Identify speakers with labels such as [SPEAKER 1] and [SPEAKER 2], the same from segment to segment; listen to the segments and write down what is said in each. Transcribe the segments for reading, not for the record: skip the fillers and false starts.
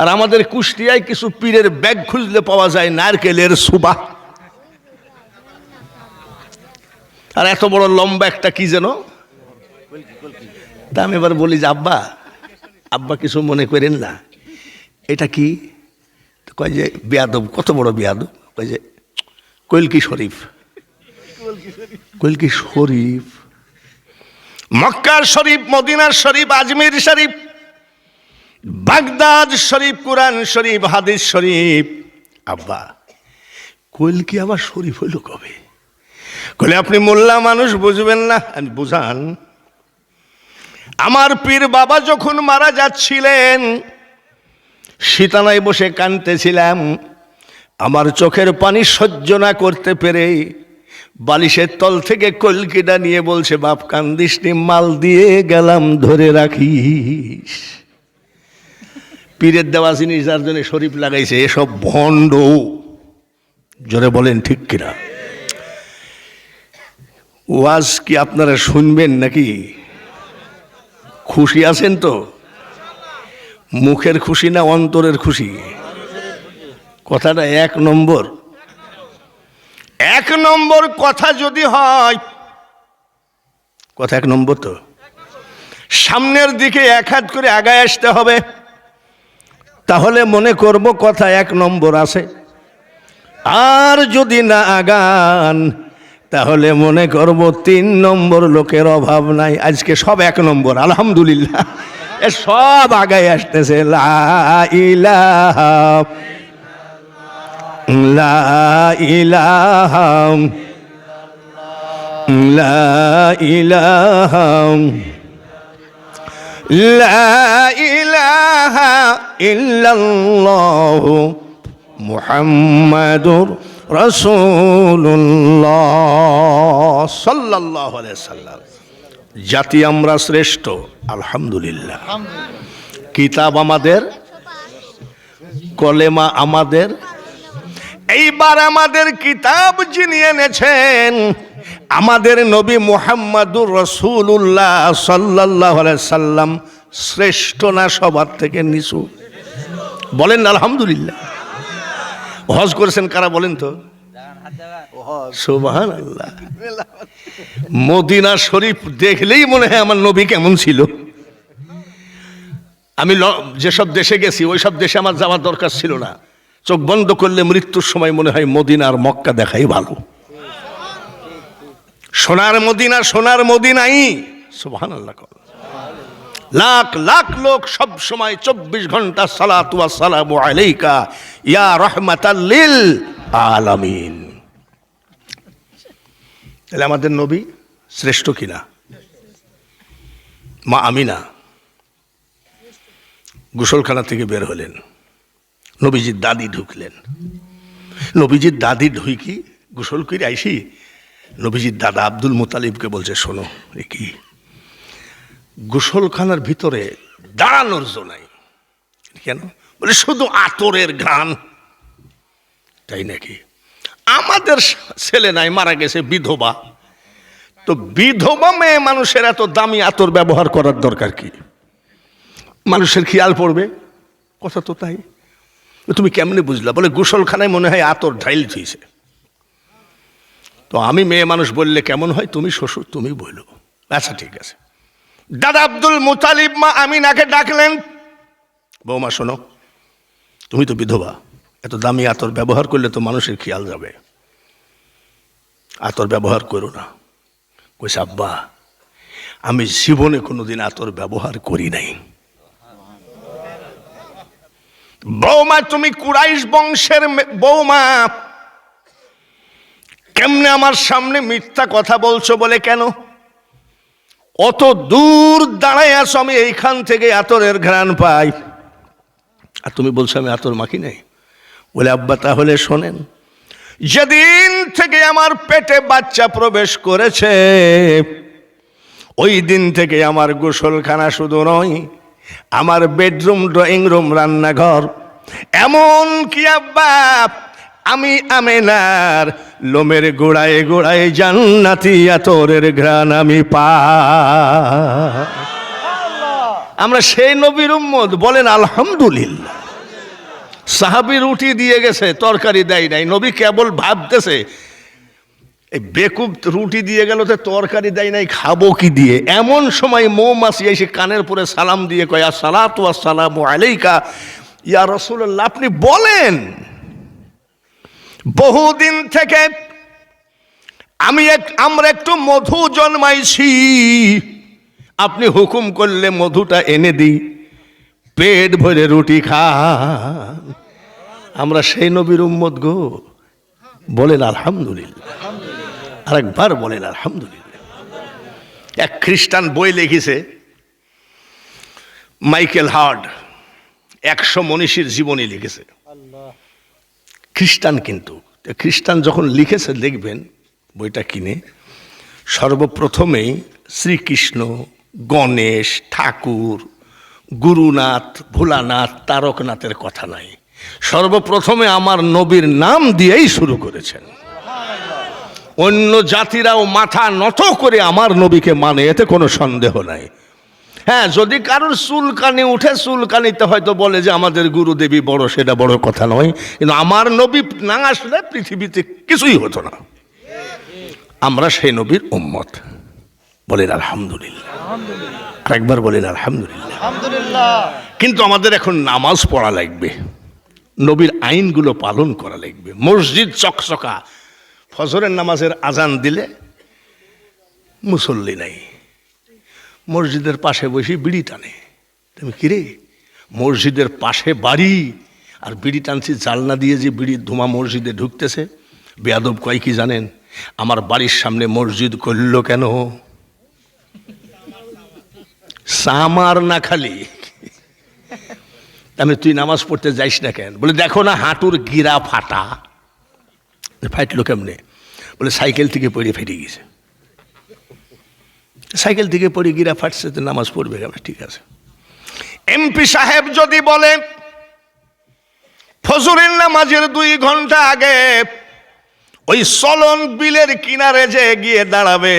[SPEAKER 1] আর আমাদের কুষ্টিয়ায় কিছু পীরের ব্যাগ খুঁজলে পাওয়া যায় নারকেলের সুবা। আর এত বড় লম্বা একটা কি যেন, তা আমি এবার বলি যে আব্বা আব্বা কিছু মনে করেন না, এটা কি? কয় যে বেয়াদব। কত বড় বেয়াদব? কয় যে কলকি শরীফ। কলকি শরীফ, মক্কার শরীফ, মদিনার শরীফ, আজমির শরীফ, বাগদাদ শরীফ, কোরআন শরীফ, হাদিস শরীফ। আব্বা কলকি আবার শরীফ হইল কবে? কলে আপনি মোল্লা মানুষ বুঝবেন না। আমি বুঝান। আমার পীর বাবা যখন মারা যাচ্ছিলেন, শীতানায় বসে কাঁদতেছিলাম। আমার চোখের পানি সহ্য না করতে পেরে বালিশের তল থেকে কলকিটা নিয়ে বলছে, বাপ কান্দিস নি, মাল দিয়ে গেলাম, ধরে রাখিস। পীরের দেওয়া জিনিস যার জন্য শরীফ লাগাইছে, এসব ভণ্ড। জোরে বলেন ঠিক কিনা? ওয়াজ কি আপনারা শুনবেন নাকি? খুশি আছেন তো? মুখের খুশি না অন্তরের খুশি? কথাটা এক নম্বর। এক নম্বর কথা যদি হয়, কথা এক নম্বর তো, সামনের দিকে এক হাত করে আগায় আসতে হবে, তাহলে মনে করব কথা এক নম্বর আছে। আর যদি না আগান, তাহলে মনে করব 3 নম্বর লোকের অভাব নাই। আজকে সব এক নম্বর, আলহামদুলিল্লাহ। এ সব আগায় আসতেছে। লা ইলাহা লা ইলাহা লা ইলাহা লা ইলাহা ইল্লাল্লাহু মুহাম্মাদুর রাসূলুল্লাহ সাল্লাল্লাহু আলাইহি সাল্লাম। জাতি আমরা শ্রেষ্ঠ, আলহামদুলিল্লাহ। কিতাব আমাদের, কলেমা আমাদের। এইবার আমাদের কিতাব যিনি এনেছেন, আমাদের নবী মুহাম্মাদুর রাসূলুল্লাহ সাল্লাল্লাহু আলাইহি সাল্লাম, শ্রেষ্ঠ না সবার থেকে নিচু? বলেন আলহামদুলিল্লাহ। হজ করেছেন কারা বলেন তো? সুবহানাল্লাহ। মদিনা শরীফ দেখলেই মনে হয় আমার নবী কেমন ছিল। আমি যেসব দেশে গেছি ওই সব দেশে আমার যাওয়ার দরকার ছিল না। চোখ বন্ধ করলে মৃত্যুর সময় মনে হয় মদিনা আর মক্কা দেখাই ভালো। সোনার মদিনা, সোনার মদিনাই। সুবহানাল্লাহ। লাখ লাখ লোক সব সময় 24 ঘন্টা সালাতু ওয়া সালামু আলাইকা ইয়া রাহমাতাল লিল আলামিন। তাহলে আমাদের নবী শ্রেষ্ঠ কিনা? মা আমিনা গোসলখানা থেকে বের হলেন, নবীজির দাদি ঢুকলেন। নবীজির দাদি ঢুকি গোসল করে আইসি নবীজির দাদা আব্দুল মুতালিবকে বলছে, শোনো এ কি? গোসলখানার ভিতরে দাঁড়ানোর জো নাই। কেন? বলে শুধু আতরের ঘ্রাণ। তাই নাকি? আমাদের ছেলে নাই, মারা গেছে, বিধবা। তো বিধবা মেয়ে মানুষের এত দামি আতর ব্যবহার করার দরকার কি? মানুষের খেয়াল পড়বে, কথা তো তাই। তুমি কেমনে বুঝলা? বলে গোসলখানায় মনে হয় আতর ঢাইল থইছে। তো আমি মেয়ে মানুষ বললে কেমন হয়? তুমি শ্বশুর, তুমি বলো। আচ্ছা ঠিক আছে। দাদা আব্দুল মুতালিব মা আমিনাকে ডাকলেন, বৌমা শোনো, তুমি তো বিধবা, এত দামি আতর ব্যবহার করলে তো মানুষের খেয়াল যাবে, আতর ব্যবহার করো না। কইছে, আব্বা আমি জীবনে কোনোদিন আতর ব্যবহার করি নাই। বৌমা তুমি কুরাইশ বংশের বৌমা, কেমনে আমার সামনে মিথ্যা কথা বলছো? বলে কেন? অত দূর দাঁড়ায় আছো, আমি এইখান থেকে আতরের ঘ্রাণ পাই, আর তুমি বলছো আমি আতর মাখি নাই। বলে আব্বা তাহলে শোনেন, যেদিন থেকে আমার পেটে বাচ্চা প্রবেশ করেছে ওই দিন থেকে আমার গোসলখানা শুধু নয়, আমার বেডরুম, ড্রয়িং রুম, রান্নাঘর, এমন কি আব্বা আমি আমিনার লোমের গোড়ায় গোড়ায় জান্নাতি আতরের ঘ্রাণ আমি পাই। আমরা সেই নবীর উম্মত, বলেন আলহামদুলিল্লাহ। সাহাবী রুটি দিয়ে গেছে, তরকারি দেয় নাই। নবী কেবল ভাবতেছে এই বেকুব রুটি দিয়ে গেল, তো তরকারি দেয় নাই, খাবো কি দিয়ে। এমন সময় মৌমাছি এসে কানের পরে সালাম দিয়ে কয়, আসসালাতু ওয়াসসালামু আলাইকা ইয়া রাসূলুল্লাহ, আপনি বলেন বহুদিন থেকে আমরা একটু মধু জন্মাইছি, আপনি হুকুম করলে মধুটা এনে দিই, পেট ভরে রুটি খান। আমরা সেই নবীর উম্মত গো, বলেন আলহামদুলিল্লাহ। আরেকবার বলেন আলহামদুলিল্লাহ। এক খ্রিস্টান বই লিখেছে, মাইকেল হার্ড, 100 মনীষীর জীবনী লিখেছে, খ্রিস্টান। কিন্তু খ্রিস্টান যখন লিখেছে দেখবেন বইটা কিনে, সর্বপ্রথমেই শ্রীকৃষ্ণ, গণেশ, ঠাকুর, গুরুনাথ, ভোলানাথ, তারকনাথের কথা নাই। সর্বপ্রথমে আমার নবীর নাম দিয়েই শুরু করেছেন। অন্য জাতিরাও মাথা নত করে আমার নবীকে মানে, এতে কোনো সন্দেহ নাই। হ্যাঁ, যদি কারোর চুলকানি উঠে, চুলকানিতে হয়তো বলে যে আমাদের গুরুদেবী বড়, সেটা বড় কথা নয়। কিন্তু আমার নবী না আসলে পৃথিবীতে কিছুই হতো না। আমরা সেই নবীর উম্মত, বলেন আলহামদুলিল্লাহ। আরেকবার বলেন আলহামদুলিল্লাহ। কিন্তু আমাদের এখন নামাজ পড়া লাগবে, নবীর আইনগুলো পালন করা লাগবে। মসজিদ চকচকা, ফজরের নামাজের আজান দিলে মুসল্লি নাই, মসজিদের পাশে বসে বিড়ি টানে। তুমি কিরে, মসজিদের পাশে বাড়ি আর বিড়ি টানছি, জালনা দিয়ে যে বিড়ির ধোঁয়া মসজিদে ঢুকতেছে। বেয়াদব কয় কি জানেন, আমার বাড়ির সামনে মসজিদ করল কেন? সামার না খালি আমি, তুই নামাজ পড়তে যাইস না কেন? বলে দেখো না হাঁটুর গিরা ফাটা। ফাটলো কেমনে? বলে সাইকেল থেকে পড়ে ফেটে গেছে। সাইকেল থেকে পড়ে গিরা ফাটছে, তো নামাজ পড়বে কেন? ঠিক আছে, এমপি সাহেব যদি বলে ফজরের নামাজের 2 ঘন্টা আগে ওই চলন বিলের কিনারে যে গিয়ে দাঁড়াবে,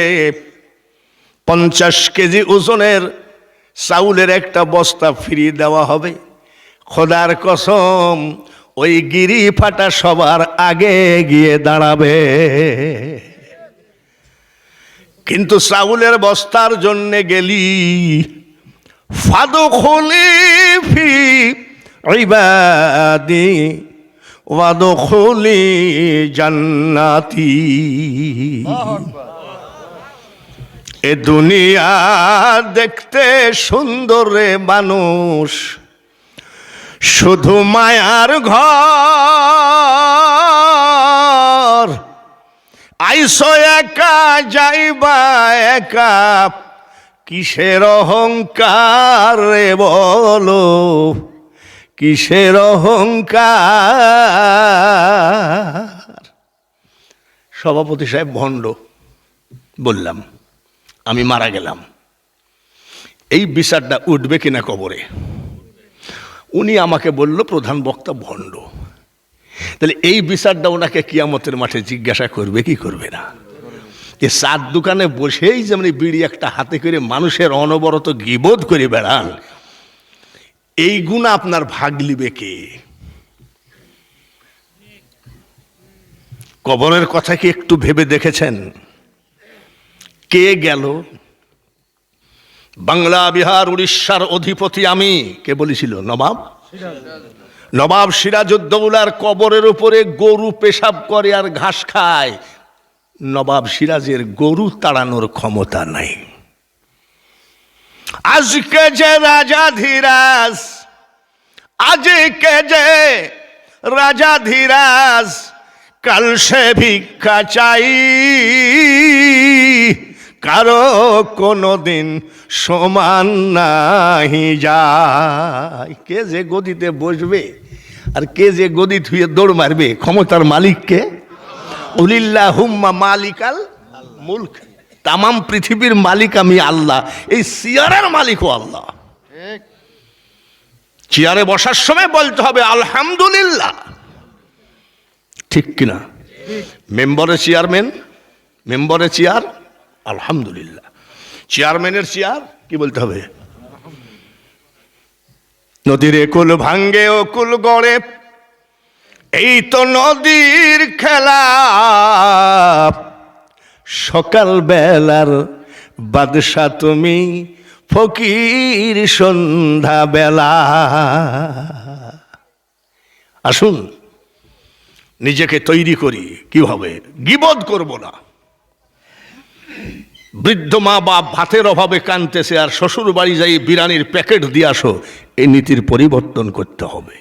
[SPEAKER 1] 50 কেজি ওজনের চাউলের একটা বস্তা ফিরিয়ে দেওয়া হবে, খোদার কসম ওই গিরি ফাটা সবার আগে গিয়ে দাঁড়াবে। কিন্তু চাউলের বস্তার জন্য গেলি, ফাদখুলি ফি ইবাদি ওয়াদখুলি জান্নাতি। এ দুনিয়া দেখতে সুন্দর রে মানুষ, শুধু মায়ার ঘর। আইসো একা যাইবা একা, কিসের অহংকার রে বলো, কিসের অহংকার। সভাপতি সাহেব ভণ্ড, বললাম আমি মারা গেলাম, এই বিচারটা উঠবে কিনা কবরে? উনি আমাকে বলল প্রধান বক্তা ভণ্ড। তাহলে এই বিচারটা ওনাকে কিয়ামতের মাঠে জিজ্ঞাসা করবে কি করবে না? যে চার দোকানে বসেই যেমন বিড়ি একটা হাতে করে মানুষের অনবরত গীবত করে বেড়ান, এই গুণা আপনার ভাগ লিবে কে? কবরের কথা কি একটু ভেবে দেখেছেন? কে গেল? বাংলা, বিহার, উড়িষ্যার অধিপতি আমি, কে বলেছিল? নবাব সিরাজউদ্দৌলার কবরের উপরে গরু পেশাব করে আর ঘাস খায়। নবাব সিরাজের গরু তাড়ানোর ক্ষমতা নাই। আজকে যে রাজাধিরাজ, আজকে যে রাজাধিরাজ, কাল সে ভিক্ষা চাই, কারো কোনোদিন সমান নাহি যায়। কে যে গদিতে বসবে আর কে যে গদি থুয়ে দৌড় মারবে, ক্ষমতার মালিক কে? উলিল্লাহুম্মা মালিকাল মুলক, তামাম পৃথিবীর মালিক আমি আল্লাহ, এই চেয়ারের মালিকও আল্লাহ। চেয়ারে বসার সময় বলতে হবে আলহামদুলিল্লাহ, ঠিক কিনা? মেম্বারের চেয়ারম্যান, মেম্বারের চেয়ার আলহামদুলিল্লাহ, চেয়ারম্যানের চেয়ার কি বলতে হবে? নদীর কুল ভাঙ্গে ও কুল গড়ে, এই তো নদীর খেলা, সকাল বেলার বাদশা তুমি, ফকির সন্ধ্যা বেলা। আসুন নিজেকে তৈরি করি, কিভাবে গীবত করব না। বৃদ্ধ মা বাপ ভাতের অভাবে কাঁদতেছে, আর শ্বশুর বাড়ি যাই বিরিয়ানির প্যাকেট দিয়ে আসো, এই নীতির পরিবর্তন করতে হবে।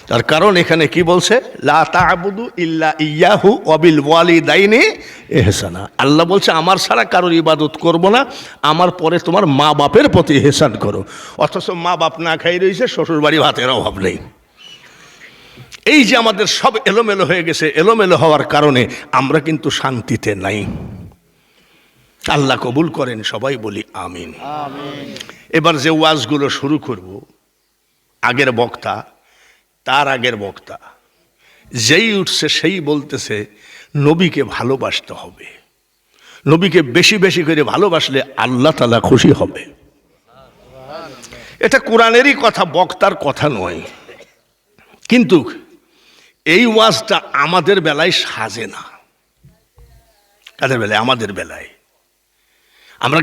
[SPEAKER 1] তার কারণ এখানে কি বলছে, লা তা'বুদু ইল্লা ইয়াহু ওয়া বিল ওয়ালিদাইনি ইহসানা। আল্লাহ বলছে আমার ছাড়া কারোর ইবাদত করব না, আমার পরে তোমার মা বাপের প্রতি ইহসান করো। অথচ মা বাপ না খাই রয়েছে, শ্বশুর বাড়ি ভাতের অভাব নেই। এই যে আমাদের সব এলোমেলো হয়ে গেছে, এলোমেলো হওয়ার কারণে আমরা কিন্তু শান্তিতে নাই। আল্লাহ কবুল করেন, সবাই বলি আমিন। এবার যে ওয়াজগুলো শুরু করব, আগের বক্তা, তার আগের বক্তা যেই উঠছে সেই বলতেছে নবীকে ভালোবাসতে হবে, নবীকে বেশি বেশি করে ভালোবাসলে আল্লাহ তাআলা খুশি হবে। এটা কোরআনেরই কথা, বক্তার কথা নয়। কিন্তু এই ওয়াজটা আমাদের বেলায় সাজে না। কাদের বেলায়? আমাদের বেলায়। আমরা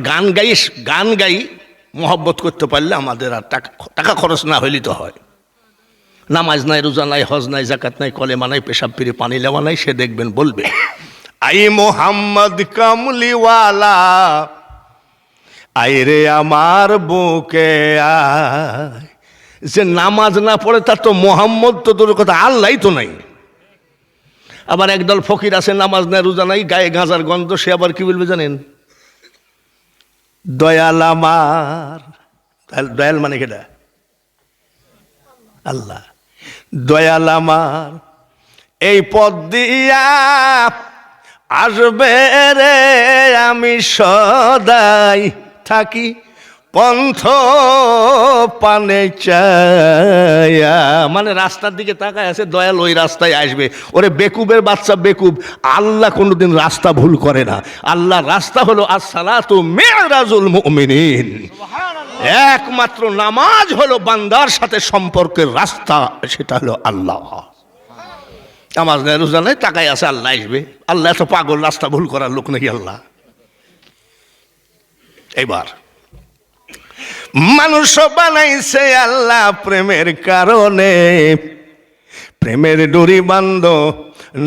[SPEAKER 1] গান গাই মহব্বত করতে পারলে আমাদের আর টাকা খরচ না হইলেই তো হয়। নামাজ নাই, রোজা নাই, হজ নাই, জাকাত নাই, কলেমা নাই, পেশাব ফিরে পানি লেওয়া নাই, সে দেখবেন বলবে আই মোহাম্মদ কামলিওয়ালা, আই রে আমার বুকে আয়। যে নামাজ না পড়ে তার তো মোহাম্মদ তো দূরের কথা, আল্লাহ তো নাই। আবার একদল ফকির আছে, নামাজ নাই, রোজা নাই, গায়ে গাঁজার গন্ধ, সে আবার কি বলবে জানেন? দয়াল আমার। দয়াল মানে কেটা? আল্লাহ। দয়াল আমার এই পথ দিয়া আসবে রে, আমি সদাই থাকি পন্থ পানে চায়া। মানে রাস্তার দিকে তাকায় আছে, দয়াল ওই রাস্তায় আসবে। ওরে বেকুবের বাচ্চা বেকুব, আল্লাহ কোনোদিন রাস্তা ভুল করে না। আল্লাহ রাস্তা হলো আসসালাতু মিরাজুল মুমিনিন। একমাত্র নামাজ হলো বান্দার সাথে সম্পর্কের রাস্তা, সেটা হলো আল্লাহ। নামাজ নেই, রোজা নেই, তাকায় আছে আল্লাহ আসবে। আল্লাহ এত পাগল, রাস্তা ভুল করার লোক নাকি আল্লাহ? এবার মানুষ বানাইছে আল্লাহ প্রেমের কারণে, প্রেমের ডোরি বান্ধ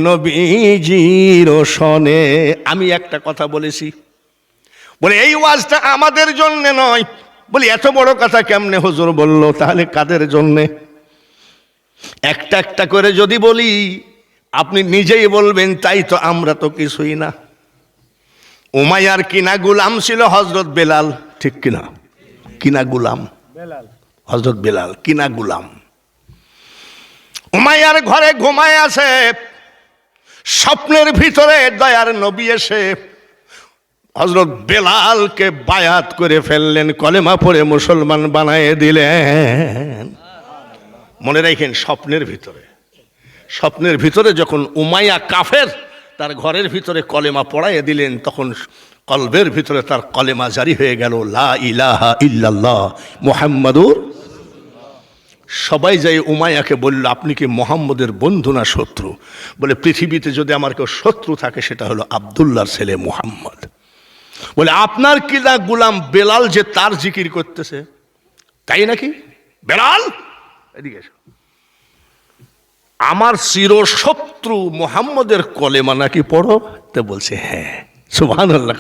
[SPEAKER 1] নবীজির সনে। আমি একটা কথা বলেছি, বলে এই ওয়াজটা আমাদের জন্য নয়। বলি এত বড় কথা কেমনে হুজুর বললো? তাহলে কাদের জন্যে? একটা একটা করে যদি বলি আপনি নিজেই বলবেন তাই তো, আমরা তো কিছুই না। উমাইয়ার কিনা গুলাম ছিল হযরত বেলাল, ঠিক কিনা? কিনা গুলাম হযরত বেলাল, কিনা গুলাম। উমাইয়ার ঘরে ঘুমায় আছে, স্বপ্নের ভিতরে দয়ার নবী এসে হযরত বেলালকে বায়াত করে ফেললেন, কলেমা পড়ে মুসলমান বানায় দিলেন। মনে রাখেন, স্বপ্নের ভিতরে যখন উমাইয়া কাফের তার ঘরের ভিতরে কলেমা পড়াইয়ে দিলেন, তখন কলবের ভিতরে তার কলেমা জারি হয়ে গেল, লা ইলাহা ইল্লাল্লাহ মুহাম্মাদুর। সবাই যাই উমাইয়াকে বলল, আপনি কি মুহাম্মদের বন্ধু না শত্রু? বলে পৃথিবীতে যদি আমার কেউ শত্রু থাকে সেটা হলো আব্দুল্লাহর ছেলে মুহাম্মদ। বলে আপনার কিনা গুলাম বেলাল যে তার জিকির করতেছে, তাই নাকি? বেলাল এদিকে এসো। আমার চিরশত্রু মুহাম্মদের কলেমা নাকি পড়ো? তো বলছে হ্যাঁ। সুবহানাল্লাহ।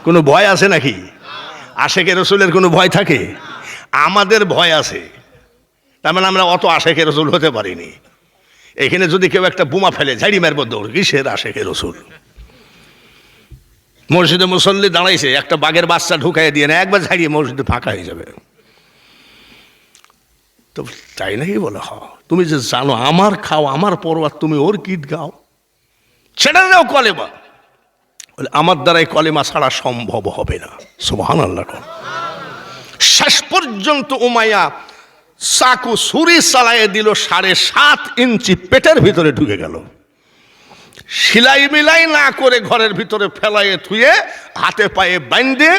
[SPEAKER 1] কোনো ভয় আছে নাকি? আশেকে রসুলের কোনো ভয় থাকে? আমাদের ভয় আছে। তার মানে আমরা অত আশেকে রসুল হতে পারিনি। এখানে যদি কেউ একটা বোমা ফেলে, ঝাড়ি মারব দৌড়, কিসের আশেকে রসুল? মসজিদে মুসল্লি দাঁড়াইছে, একটা বাঘের বাচ্চা ঢুকাই দিয়ে না, একবার ঝাড়িয়ে মসজিদে ফাঁকা হয়ে যাবে। তো তাই নাকি? বলে হ, তুমি যে জানো আমার খাও আমার পরোয়া, তুমি ওর গীত গাও, ছেড়ে দাও কলেমা। বলে আমার দ্বারাই কলেমা ছাড়া সম্ভব হবে না। সুবহানাল্লাহ। শেষ পর্যন্ত উমাইয়া চাকু ছুরি চালাইয়ে দিল, 7.5 ইঞ্চি পেটের ভিতরে ঢুকে গেল। সিলাই মিলাই না করে ঘরের ভিতরে ফেলাইয়ে থুয়ে হাতে পায়ে বাঁধে,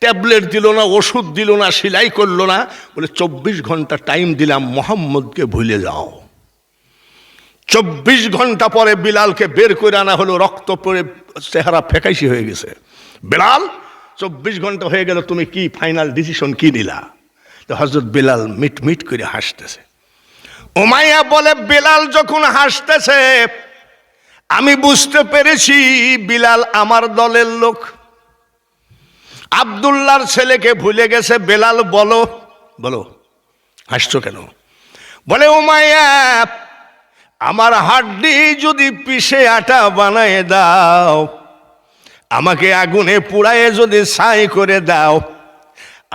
[SPEAKER 1] ট্যাবলেট দিল না, ওষুধ দিল না, সিলাই করলো না। বলে 24 ঘন্টা টাইম দিলাম, মোহাম্মদকে ভুলে যাও। 24 ঘন্টা পরে বিলালকে বের করে আনা হলো, রক্ত পড়ে চেহারা ফেকাইশি হয়ে গেছে। বেলাল 24 ঘন্টা হয়ে গেল, তুমি কি ফাইনাল ডিসিশন কি নিলা? তো হযরত বেলাল মিট মিট করে হাসতেছে। উমাইয়া বলে, বেলাল যখন হাসতেছে আমি বুঝতে পেরেছি বিলাল আমার দলের লোক। আব্দুল্লাহর ছেলেকে ভুলে গেছে বেলাল। বলো বলো, হাসছো কেন? বলে, উমাইয়া আমার হাড্ডি যদি পিষে আটা বানায় দাও, আমাকে আগুনে পুড়ায়ে যদি ছাই করে দাও,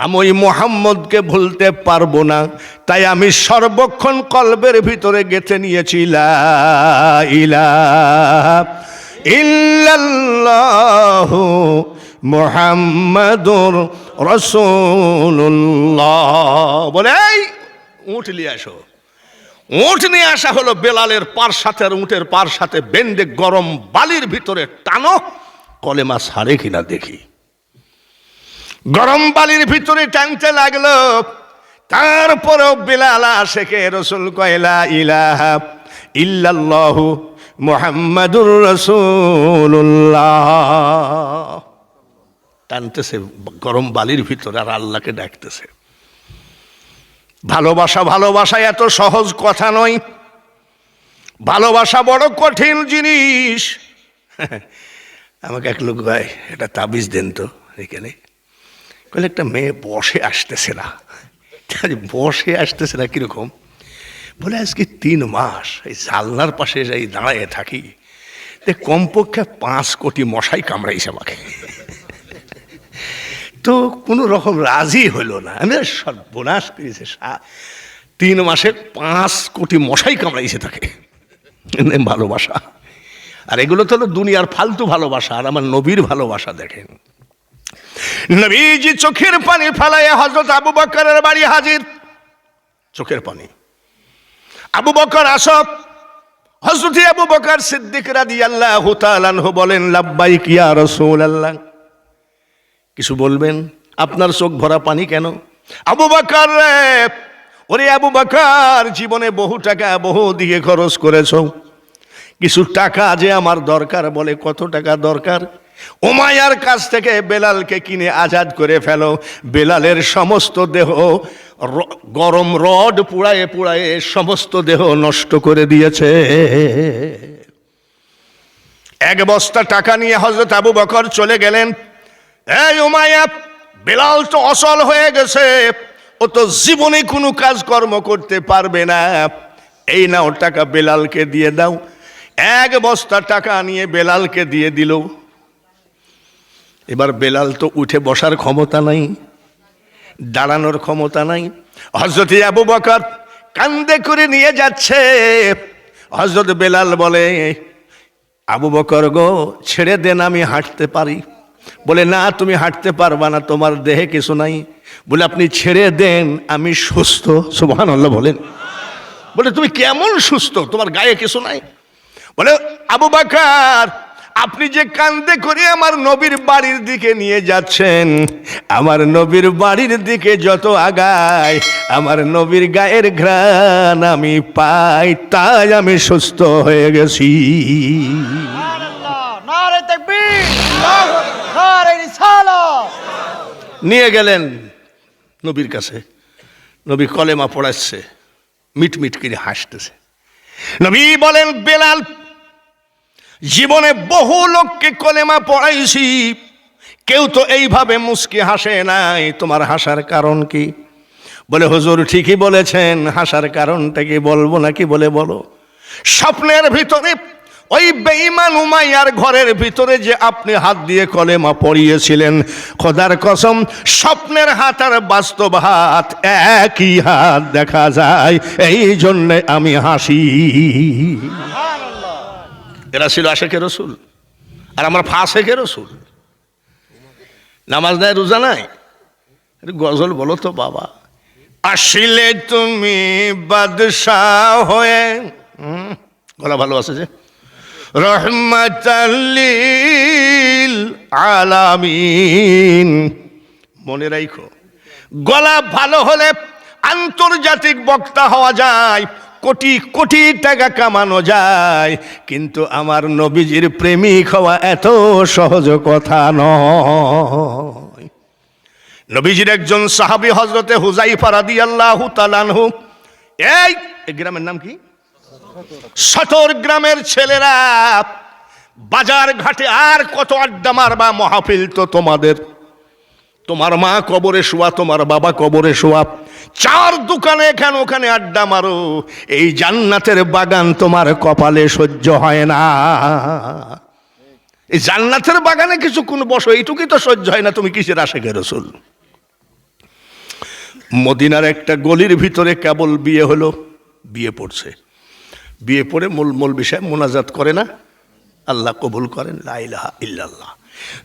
[SPEAKER 1] আমি ওই মুহাম্মদকে ভুলতে পারবো না। তাই আমি সর্বক্ষণ কলবের ভিতরে গেঁথে নিয়েছি লা ইলাহা ইল্লাল্লাহু মুহাম্মাদুর রাসূলুল্লাহ। বলে, এই উঠ নিয়ে আসো। উঠ নিয়ে আসা হলো। বেলালের পার সাথে আর উটের পার সাথে বেঁধে গরম বালির ভিতরে টানো, কলেমা ছাড়ে কিনা দেখি। গরম বালির ভিতরে টানতে লাগলো। তারপরেও বেলাল আশেকে রসুল কয় লা ইলাহা ইল্লাল্লাহু মুহাম্মাদুর রাসূলুল্লাহ। টানতেছে গরম বালির ভিতরে আর আল্লাহকে ডাকতেছে। ভালোবাসা, ভালোবাসা এত সহজ কথা নয়। ভালোবাসা বড় কঠিন জিনিস। আমাকে এক লোক ভাই এটা তাবিজ দেন তো এখানে। বলে, একটা মেয়ে বসে আসতেছে না। বসে আসতেছে না কিরকম? বলে, আজকে 3 মাস এই জানলার পাশে যাই দাঁড়ায় থাকি, কমপক্ষে 5 কোটি মশাই কামড়াইছে আমাকে। তো কোনো রকম রাজি হইল না। আমি সর্বনাশ করেছে, 3 মাসে 5 কোটি মশাই কামড়াইছে তাকে। ভালোবাসা। আর এগুলো তো হলো দুনিয়ার ফালতু ভালোবাসা। আর আমার নবীর ভালোবাসা দেখেন। নবীজি চোখের পানি ফেলায় হযরত আবু বকরের বাড়ি হাজির। চোখের পানি। আবু বকর আসো। হযরত আবু বকর সিদ্দিক রাদিয়াল্লাহু তাআলা আনহু বলেন, লাব্বাইক ইয়া রাসূলুল্লাহ। কিছু বলবেন? আপনার চোখ ভরা পানি কেন? আবু বকর রে, ওরে আবু বকর, জীবনে বহু টাকা বহু দিকে খরচ করেছো, কিছু টাকা যে আমার দরকার। বলে, কত টাকা দরকার? উমাইয়ার কাছ থেকে বেলালকে কিনে আজাদ করে ফেলো। বেলালের সমস্ত দেহ গরম রড পুড়ায়ে পুড়ায়ে সমস্ত দেহ নষ্ট করে দিয়েছে। 1 বস্তা টাকা নিয়ে হযরত আবু বকর চলে গেলেন। এই উমাইয়া, বেলাল তো অচল হয়ে গেছে, ও তো জীবনে কোনো কাজকর্ম করতে পারবে না। এই নাও টাকা, বেলালকে দিয়ে দাও। 1 বস্তা টাকা নিয়ে বেলালকে দিয়ে দিল। এবার বেলাল তো উঠে বসার ক্ষমতা নাই, দাঁড়ানোর ক্ষমতা নাই। হযরত আবু বকর কান্দে করে নিয়ে যাচ্ছে। হযরত বেলাল বলে, আবু বকর গো, ছেড়ে দেন, আমি হাঁটতে পারি। বলে, না, তুমি হাঁটতে পারবা না, তোমার দেহে কিছু নাই। বলে, আপনি ছেড়ে দেন, আমি সুস্থ। সুবহানাল্লাহ বলেন। বলে, তুমি কেমন সুস্থ, তোমার গায়ে কিছু নাই? বলে, আবু বকর, আপনি যে কান্দে করে আমার নবীর বাড়ির দিকে নিয়ে যাচ্ছেন, আমার নবীর বাড়ির দিকে যত আগায় আমার নবীর গায়ের ঘ্রাণ আমি পাই, তাই আমি সুস্থ হয়ে গেছি। নিয়ে গেলেন নবীর কাছে। নবী কলেমা পড়াচ্ছে, মিটমিট করে হাসতেছে। নবী বলেন, বেলাল, জীবনে বহু লোককে কলেমা পড়াইছি, কেউ তো এইভাবে মুস্কি হাসে নাই, তোমার হাসার কারণ কি? বলে, হুজুর ঠিকই বলেছেন, হাসার কারণটা কি বলবো নাকি? বলে, বলো। স্বপ্নের ভিতরে ওই বেঈমান উমাইয়ার ঘরের ভিতরে যে আপনি হাত দিয়ে কলেমা পড়িয়েছিলেন, খোদার কসম, স্বপ্নের হাত আর বাস্তব হাত একই হাত দেখা যায়, এই জন্যে আমি হাসি। এরা ছিল আশেকে রসুল, আর আমার ফাসেকে রসুল। নামাজ নাই, রোজা নাই, গজল বলো তো বাবা। আসলে তুমি বাদশাহ হয়ে, গলা ভালো আছে যে, রহমাতাল লিল আলামিন। মনে রাখো, গলা ভালো হলে আন্তর্জাতিক বক্তা হওয়া যায়, কোটি কোটি টাকা কামানো যায়, কিন্তু আমার নবীজির প্রেমিক হওয়া এত সহজ কথা নয়। নবীজির একজন সাহাবী হযরতে হুযায়ফা রাদিয়াল্লাহু তাআলা আনহু, এই গ্রামের নাম কি? সতর গ্রামের ছেলেরা বাজার ঘাটে আর কত আড্ডা মারবা, মাহফিল তো তোমাদের, তোমার মা কবরে শোয়া, তোমার বাবা কবরে শোয়া, চার দোকানে এখানে ওখানে আড্ডা মারো, এই জান্নাতের বাগান তোমার কপালে সহ্য হয় না। এই জান্নাতের বাগানে কিছুক্ষণ বসো, এইটুকুই তো সহ্য হয় না, তুমি কিসের আশিকে রাসূল? মদিনার একটা গলির ভিতরে কেবল বিয়ে হলো, বিয়ে পড়ছে, বিয়ে পড়ে মূল বিষয় মোনাজাত করে না, আল্লাহ কবুল করেন লা ইলাহা ইল্লাল্লাহ।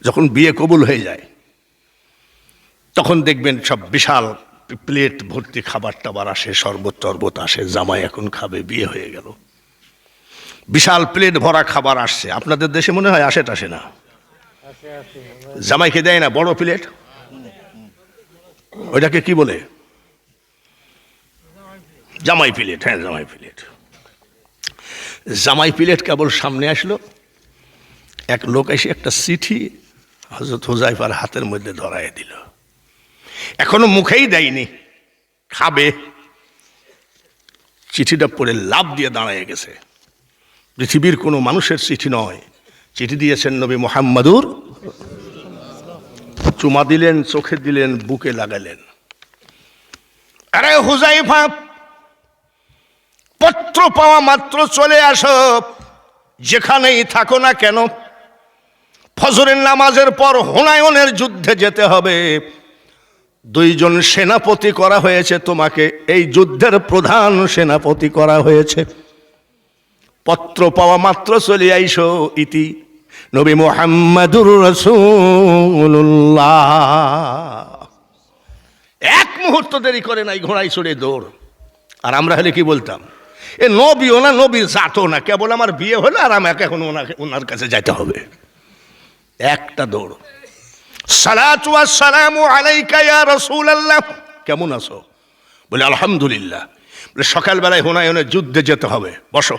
[SPEAKER 1] যখন বিয়ে কবুল হয়ে যায় তখন দেখবেন সব বিশাল প্লেট ভর্তি খাবার টাবার আসে, শরবত টরবত আসে, জামাই এখন খাবে, বিয়ে হয়ে গেল, বিশাল প্লেট ভরা খাবার আসছে। আপনাদের দেশে মনে হয় আসে টাসে না? জামাইকে দেয় না বড় প্লেট, ওইটাকে কি বলে? জামাই প্লেট। হ্যাঁ, জামাই প্লেট। জামাই প্লেট কেবল সামনে আসলো, এক লোক এসে একটা চিঠি হযরত হুযায়ফার হাতের মধ্যে ধরায় দিল, এখনো মুখেই দেয়নি, খাবে। চিঠিটা পড়ে লাফ দিয়ে দাঁড়ায় গেছে। পৃথিবীর কোনো মানুষের চিঠি নয়, চিঠি দিয়েছেন নবী মুহাম্মদুর। চুমা দিলেন, চোখে দিলেন, বুকে লাগালেন। আরে হুযায়ফা, পত্র পাওয়া মাত্র চলে আসো, যেখানেই থাকো না কেন। ফজরের নামাজের পর হুনায়নের যুদ্ধে যেতে হবে, 2 জন সেনাপতি করা হয়েছে তোমাকে, এই যুদ্ধের প্রধান সেনাপতি করা হয়েছে। পত্র পাওয়া মাত্র চলে আইসো। ইতি নবী মুহাম্মদুর রাসূলুল্লাহ। এক মুহূর্ত দেরি করে নাই, ঘোড়ায় চড়ে দৌড়। আর আমরা হলে কি বলতাম? এ নবীও না, নবীর জাতও না, কেবল আমার বিয়ে হলো আর আমাকে এখন ওনার কাছে যাইতে হবে। একটা দৌড়। সালাতু ওয়াস সালামু আলাইকা ইয়া রাসূলুল্লাহ, কেমন আছো? বলে আলহামদুলিল্লাহ। বলে সকালবেলায় হুনায়নের যুদ্ধে যেতে হবে, বসো।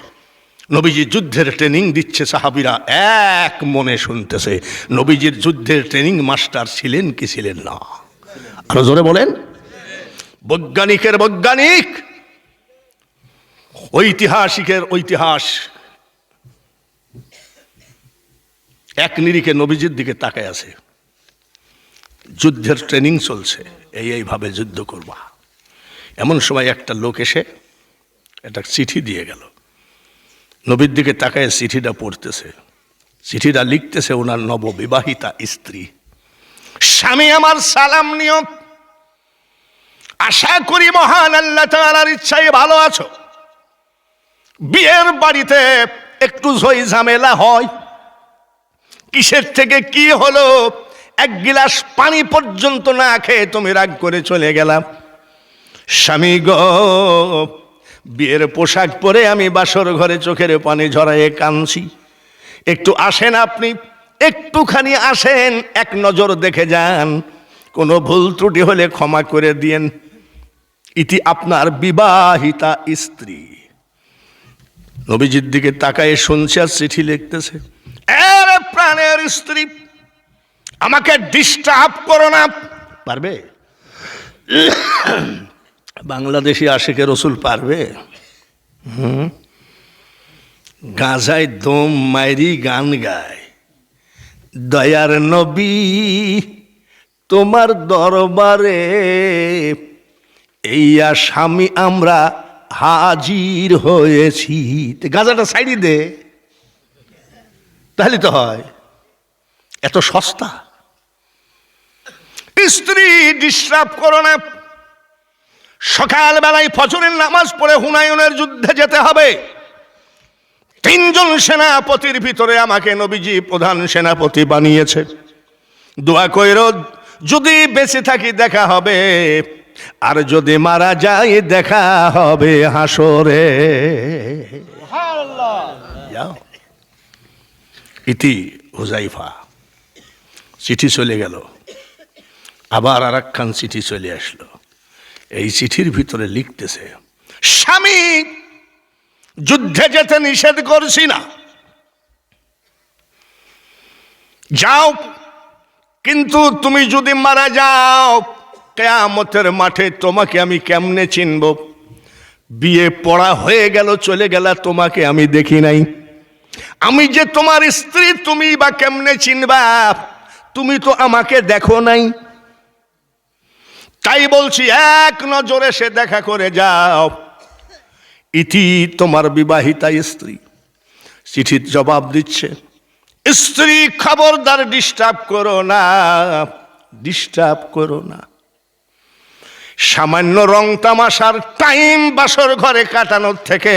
[SPEAKER 1] নবীজি যুদ্ধের ট্রেনিং দিচ্ছে, সাহাবীরা এক মনে শুনতেছে। নবীজির যুদ্ধের ট্রেনিং মাস্টার ছিলেন কি ছিলেন না? আরো জোরে বলেন। বৈজ্ঞানিকের বৈজ্ঞানিক, ঐতিহাসিকের ঐতিহাস। এক নিরিখে নবীজির দিকে তাকায় আছে, যুদ্ধের ট্রেনিং চলছে, এইভাবে যুদ্ধ করবা। এমন সময় একটা লোক এসে একটা চিঠি দিয়ে গেল। নবীর দিকে তাকায় চিঠিটা পড়তেছে, চিঠিটা লিখতেছে ওনার নববিবাহিতা স্ত্রী। স্বামী আমার সালাম নিও, আশা করি মহান আল্লাহ তাআলার ইচ্ছায় ভালো আছো। বিয়ের বাড়িতে একটু ঝই ঝামেলা হয়, কিসের থেকে কি হলো, এক গিলাস পানি পর্যন্ত না খেয়ে তুমি রাগ করে চলে গেলাম। স্বামী গো, বিয়ের পোশাক পরে আমি বাসর ঘরে চোখের পানি ঝরায়ে কাঁদছি, একটু আসেন আপনি, একটুখানি আসেন, এক নজর দেখে যান, কোনো ভুল ত্রুটি হলে ক্ষমা করে দিয়েন। ইতি আপনার বিবাহিতা স্ত্রী। নবীজির দিকে তাকায় শুনছে আর চিঠি লিখতেছে। এর প্রাণের স্ত্রী, আমাকে ডিস্টার্ব করো না। পারবে? বাংলাদেশি আশিকে রসুল পারবে? গাঁজায় দম মাইরি গান গায়, দয়ার নবী তোমার দরবারে এই আসামি আমরা হাজির হয়েছি। গাঁজাটা সাইডি দে, তাহলে তো হয়। এত সস্তা। স্ত্রী ডিস্টার্ব করো না। সকালবেলায় ফজরের নামাজ পড়ে হুনায়নের যুদ্ধে যেতে হবে। 3 জন সেনাপতির ভিতরে আমাকে নবীজি প্রধান সেনাপতি বানিয়েছে। দোয়া কইরো, যদি বেঁচে থাকি দেখা হবে, আর যদি মারা যায় দেখা হবে হাসরে। যাও। ইতি হুযায়ফা। চিঠি চলে গেল, আবার আরেকখান চিঠি চলে আসলো। এই চিঠির ভিতরে লিখতেছে, স্বামী যুদ্ধে যেতে নিষেধ করছি না, যাও, কিন্তু তুমি যদি মারা যাও কিয়ামতের মাঠে তোমাকে আমি কেমনে চিনব? বিয়ে পড়া হয়ে গেল, চলে গেল, তোমাকে আমি দেখি নাই, আমি যে তোমার স্ত্রী তুমি বা কেমনে চিনবা? তুমি তো আমাকে দেখো নাই। তাই বলছি এক নজরে সে দেখা করে যাও। ইতি তোমার বিবাহিতা স্ত্রী চিঠির জবাব দিচ্ছে, স্ত্রী খবরদার ডিস্টার্ব করো না, ডিস্টার্ব করো না। সামান্য রং তামাশার টাইম বাসর ঘরে কাটানোর থেকে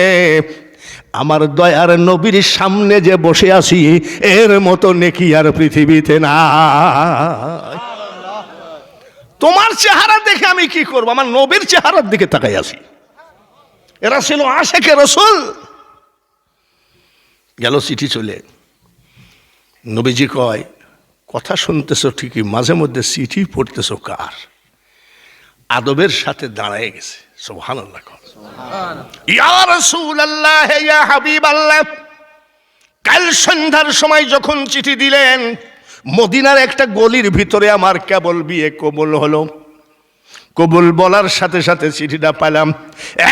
[SPEAKER 1] আমার দয়ার নবীর সামনে যে বসে আছি এর মতো নেকি আর পৃথিবীতে না। তোমার চেহারা দেখে আমি কি করব? আমার নবীর চেহারার দিকে তাকাই আছি। এরা ছিল আশেকে রসুল। গেল চিঠি চলে। নবীজি কয়, কথা শুনতেছো ঠিকই, মাঝে মধ্যে চিঠি পড়তেছো কার? আদবের সাথে দাঁড়ায় গেছে। সুবহানাল্লাহ। ইয়া রাসূলুল্লাহ, ইয়া হাবিবাল্লাহ, কাল সন্ধ্যার সময় যখন চিঠি দিলেন, মদিনার একটা গলির ভিতরে আমার কেবল বিয়ে কবুল হলো। কবুল বলার সাথে সাথে চিঠিটা পেলাম,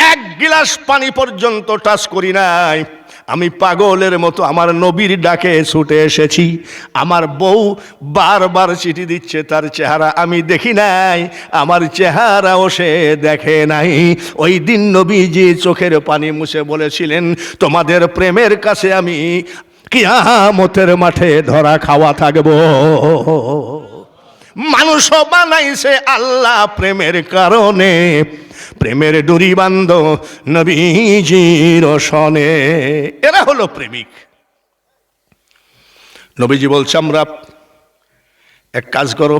[SPEAKER 1] এক গিলাস পানি পর্যন্ত টাচ করি নাই। আমি পাগলের মতো আমার নবীর ডাকে ছুটে এসেছি। আমার বউ বারবার চিঠি দিচ্ছে, তার চেহারা আমি দেখি নাই, আমার চেহারাও সে দেখে নাই। ওই দিন নবীজি চোখের পানি মুছে বলেছিলেন, তোমাদের প্রেমের কাছে আমি কিয়ামতের মাঠে ধরা খাওয়া থাকবো। মানুষও বানাইছে আল্লাহ প্রেমের কারণে, প্রেমের ডুরি বান্ধ নবীজির সনে। এরা হলো প্রেমিক। নবীজি বলছে, আমরা এক কাজ করো,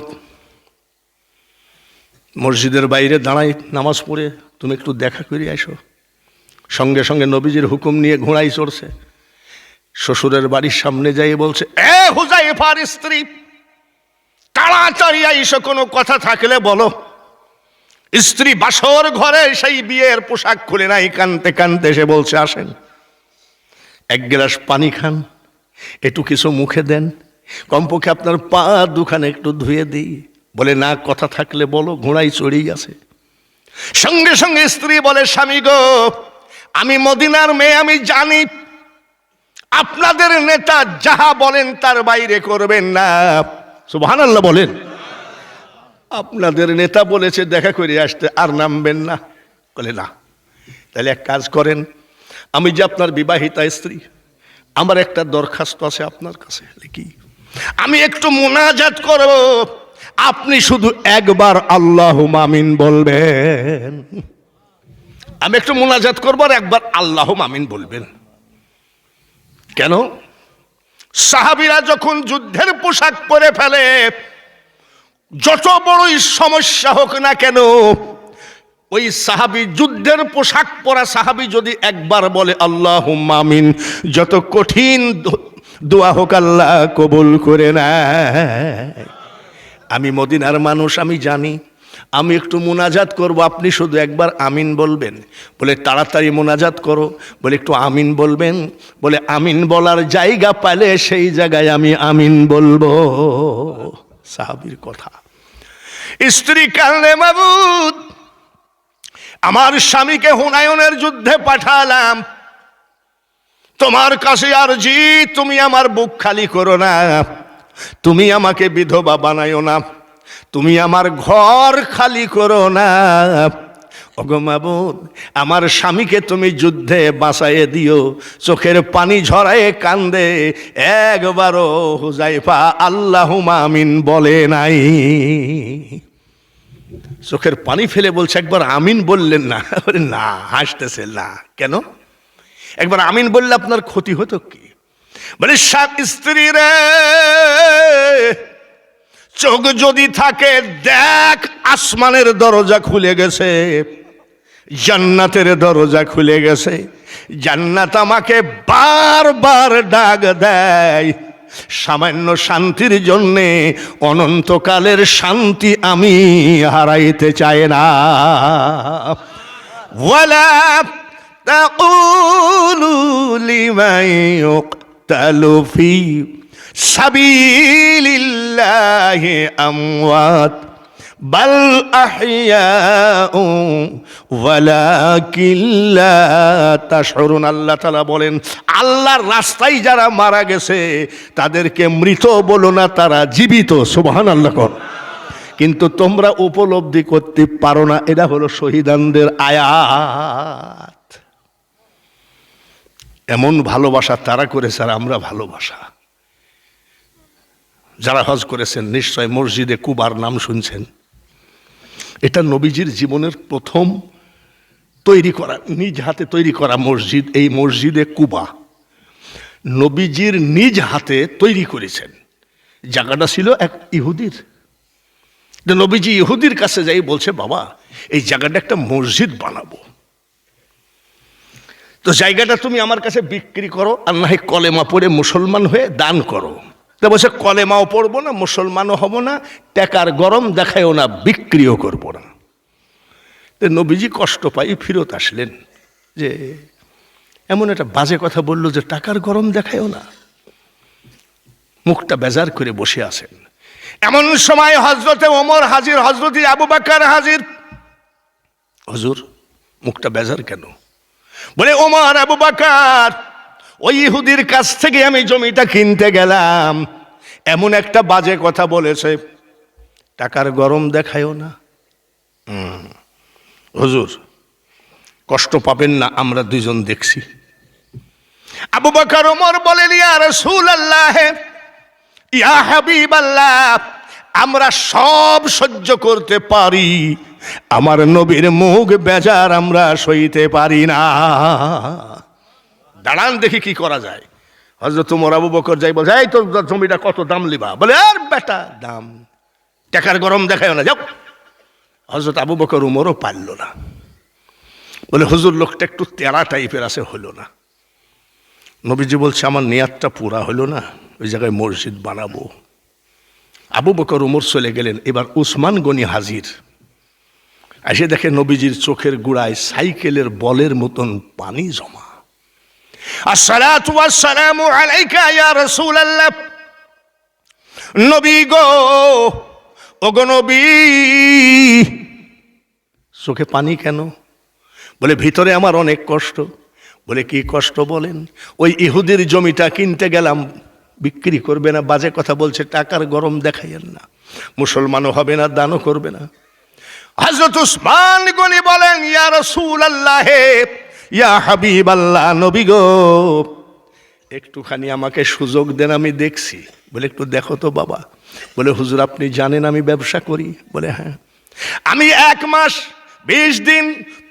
[SPEAKER 1] মসজিদের বাইরে দাঁড়াই নামাজ পড়ে, তুমি একটু দেখা করে আসো। সঙ্গে সঙ্গে নবীজির হুকুম নিয়ে ঘোড়ায় চড়ছে। শ্বশুরের বাড়ির সামনে যাই বলছে, এ হুযায়ফার স্ত্রী, তাড়াতাড়ি আইসো, কোনো কথা থাকলে বলো। স্ত্রী বাসর ঘরে সেই বিয়ের পোশাক খুলে নাই, কানতে কানতে সে বলছে, আসেন এক গ্লাস পানি খান, একটু কিছু মুখে দেন, কমপক্ষে আপনার পা দুখানে একটু ধুয়ে দিই। বলে না, কথা থাকলে বলো। ঘোড়ায় চড়েই আছে। সঙ্গে সঙ্গে স্ত্রী বলে, স্বামী গো, আমি মদিনার মেয়ে, আমি জানি আপনাদের নেতা যাহা বলেন তার বাইরে করবেন না। সুবহানাল্লাহ বলেন। আপনাদের নেতা বলেছে দেখা করে আসতে, আর নামবেন না। বলে না, তাহলে এক কাজ করেন, আমি যে আপনার বিবাহিতা স্ত্রী, আমার একটা দরখাস্ত আছে আপনার কাছে। কি? আমি একটু মুনাজাত করব, আপনি শুধু একবার আল্লাহুম্মা আমিন বলবেন। আমি একটু মুনাজাত করব আর একবার আল্লাহুম্মা আমিন বলবেন। কেন? সাহাবীরা যখন যুদ্ধের পোশাক পরে ফেলে, যত বড়ই সমস্যা হোক না কেন, ওই সাহাবী, যুদ্ধের পোশাক পরা সাহাবী যদি একবার বলে আল্লাহুম্মা আমিন, যত কঠিন দোয়া হোক আল্লাহ কবুল করে নেয়। আমি মদিনার মানুষ, আমি জানি, আমি একটু মুনাজাত করব, আপনি শুধু একবার আমিন বলবেন। বলে তাড়াতাড়ি মুনাজাত করো। বলে একটু আমিন বলবেন। বলে আমিন বলার জায়গা পাইলে সেই জায়গায় আমি আমিন বলবো। সাহাবীর কথা। স্ত্রী কাঁদলে, মাবুদ, আমার স্বামীকে হুনায়নের যুদ্ধে পাঠালাম, তোমার কাছে আরজি, তুমি আমার বুক খালি করো না, তুমি আমাকে বিধবা বানাইও না, তুমি আমার ঘর খালি করো না। ওগো মাবুদ, আমার স্বামীকে তুমি যুদ্ধে বাঁচাইয়ে দিও। চোখের পানি ঝরায়ে কান্দে, একবারও হুযায়ফা আল্লাহুম্মা আমিন বলে নাই। চোখের পানি ফেলে বলছে, একবার আমিন বললেন না? না, হাসতেছে। না, কেন? একবার আমিন বললে আপনার ক্ষতি হতো কি? বলে স্ত্রী রে, চোখ যদি থাকে দেখ, আসমানের দরজা খুলে গেছে, জান্নাতের দরজা খুলে গেছে। জান্নাত আমাকে বারবার ডাক দেয়। সামান্য শান্তির জন্যে অনন্তকালের শান্তি আমি হারাইতে চাই না। ওয়ালা তাকুলু লিমান ইউকতালু ফি সাবিলিল্লাহি আমওয়াত বাল আহইয়াউ ওয়ালাকিন লা তাশউরুন। আল্লাহ তাআলা বলেন, আল্লাহর রাস্তায় যারা মারা গেছে তাদেরকে মৃত বলো না, তারা জীবিত। সুবহানাল্লাহ। কিন্তু তোমরা উপলব্ধি করতে পারো না। এটা হলো শহীদানদের আয়াত। এমন ভালোবাসা তারা করেছে আর আমরা ভালোবাসা। যারা হজ করেছেন নিশ্চয় মসজিদে কুবার নাম শুনছেন। এটা নবীজির জীবনের প্রথম তৈরি করা, নিজ হাতে তৈরি করা মসজিদ। এই মসজিদে কুবা নবীজির নিজ হাতে তৈরি করেছেন। জায়গাটা ছিল এক ইহুদির। নবীজি ইহুদির কাছে যাই বলছে, বাবা এই জায়গাটা একটা মসজিদ বানাবো, তো জায়গাটা তুমি আমার কাছে বিক্রি করো, আর না হয় কলেমা পড়ে মুসলমান হয়ে দান করো। তো বলছে, কলেমাও পড়বো না, মুসলমানও হব না, টাকার গরম দেখায়ও না, বিক্রিও করবো না। তো নবীজি কষ্ট পাই ফিরত আসলেন যে এমন একটা বাজে কথা বললো যে টাকার গরম দেখায়ও না। মুখটা বেজার করে বসে আছেন। এমন সময় হযরতে ওমর হাজির, হযরতে আবু বকর হাজির। হুজুর মুখটা বেজার কেন? বলে, ওমর আবু বকর, ওই ইহুদির কাছ থেকে আমি জমিটা কিনতে গেলাম, এমন একটা বাজে কথা বলেছে, টাকার গরম দেখায়ও না। হুজুর কষ্ট পাবেন না, আমরা দুইজন দেখছি। আবু বকর ওমর বলেন, ইয়া রাসূলুল্লাহ, ইয়া হাবিবাল্লাহ, আমরা সব সহ্য করতে পারি, আমার নবীর মুখ বেজার আমরা সইতে পারি না। দাঁড়ান দেখি কি করা যায়। হযরত ওমর আবু বকর যাই বলছে, এই তোর জমিটা কত দাম লিবা? বলে, আর বেটা দাম, টাকার গরম দেখায় না, যাও। হযরত আবু বকর ওমরও পারল না। বলে, হুজুর লোকটা একটু তেরা টাইপের আছে, হলো না। নবীজি বলছে, আমার নিয়াতটা পুরা হলো না, ওই জায়গায় মসজিদ বানাবো। আবু বকর ওমর চলে গেলেন। এবার উসমান গনি হাজির। এসে দেখে নবীজির চোখের গোড়ায় সাইকেলের বলের মতন পানি জমা। আসসালাতু ওয়াসসালামু আলাইকা ইয়া রাসূলুল্লাহ। নবী গো, ওগো নবী। চোখে পানি কেন? বলে, ভিতরে আমার অনেক কষ্ট। বলে, কি কষ্ট বলেন? ওই ইহুদির জমিটা কিনতে গেলাম, বিক্রি করবে না, বাজে কথা বলছে, টাকার গরম দেখাইয়েন না, মুসলমানও হবে না, দানও করবে না। হযরত উসমান গনি বলেন, ইয়া রাসূলুল্লাহ, ইয়া হাবিবাল্লাহ, নবী গো, একটুখানি আমাকে সুযোগ দেন, আমি দেখছি। বলে, একটু দেখো তো বাবা। বলে, হুজুর আপনি জানেন আমি ব্যবসা করি? বলে, হ্যাঁ। আমি 1 মাস 20 দিন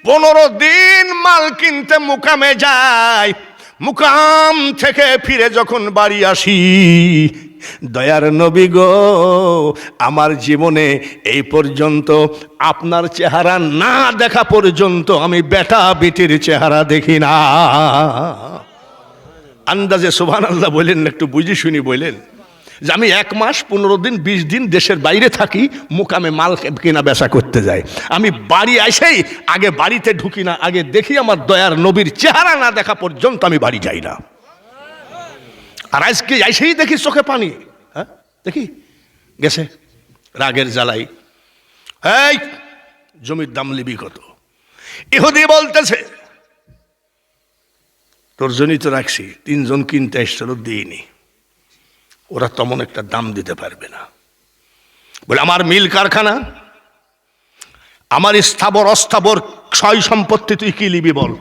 [SPEAKER 1] 15 দিন মাল কিনতে মুকামে যাই, মুকাম থেকে ফিরে যখন বাড়ি আসি, দয়ার নবী গো, আমার জীবনে এই পর্যন্ত আপনার চেহারা না দেখা পর্যন্ত আমি বেটা বেটির চেহারা দেখি না। আন্দাজে সুবহানাল্লাহ বলেন, একটু বুঝি শুনি বলেন যে আমি 1 মাস 15 দিন 20 দিন দেশের বাইরে থাকি, মুকামে মাল কেনা বেচা করতে যাই। আমি বাড়ি আইসেই আগে বাড়িতে ঢুকি না, আগে দেখি আমার দয়ার নবীর চেহারা না দেখা পর্যন্ত আমি বাড়ি যাই না। আর আজকে আইসেই দেখি চোখে পানি। হ্যাঁ দেখি গেছে রাগের জ্বালাই। এই জমির দাম লিবি কত? ইহুদি বলতেছে, তোর জন্যই তো রাখছি, 3 জন কিনতে এসছিল, দিইনি, ওরা তেমন একটা দাম দিতে পারবে না। বলে, আমার মিল কারখানা, আমার স্থাবর অস্থাবর সয় সম্পত্তি তুই কি লিবি বল?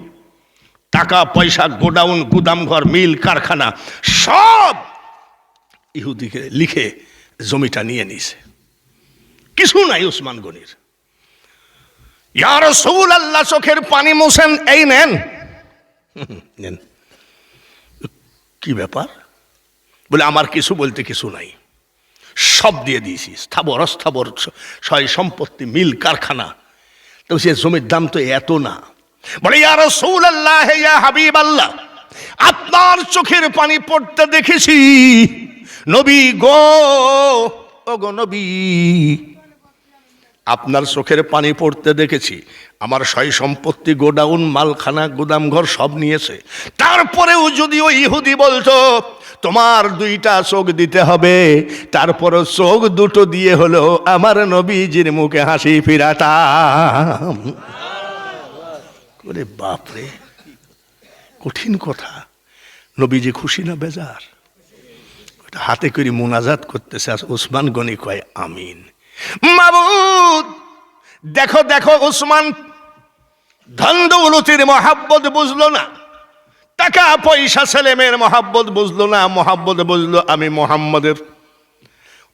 [SPEAKER 1] টাকা পয়সা, গোডাউন, গুদাম ঘর, মিল কারখানা সব ইহুদিকে লিখে জমিটা নিয়ে নিছে। কিছু নাই উসমান গনির। ইয়া রাসূলুল্লাহ, চোখের পানি মুছেন, এই নেন। নেন। কি ব্যাপার? বলে, আমার কিছু বলতে কিছু নাই, সব দিয়ে দিয়েছি, স্থাবর অস্থাবর সয় সম্পত্তি, মিল কারখানা। তো সে জমির দাম তো এত না। বলে, ইয়া রাসূলুল্লাহ, ইয়া হাবিবাল্লাহ, আপনার চোখের পানি পড়তে দেখেছি নবী গো, ও গো নবী, আপনার চোখের পানি পড়তে দেখেছি, আমার সয় সম্পত্তি, গোডাউন, মালখানা, গুদামঘর সব নিয়েছে। তারপরেও যদি ওই ইহুদি বলতো তোমার দুইটা চোখ দিতে হবে, তারপরও চোখ দুটো দিয়ে হলো আমার নবীজির মুখে হাসি ফিরাতাম। ওরে বাপরে, কঠিন কথা। নবীজি খুশি না বেজার? হাতে করে মুনাজাত করতেছে, ওসমান গনি কয় আমিন। মাবুদ দেখো দেখো, ওসমান ধন দৌলতের মহাব্বত বুঝলো না, টাকা পয়সা ছেলে মেয়ের মহাব্বত বুঝলো না, মহাব্বত বুঝলো আমি মোহাম্মদের।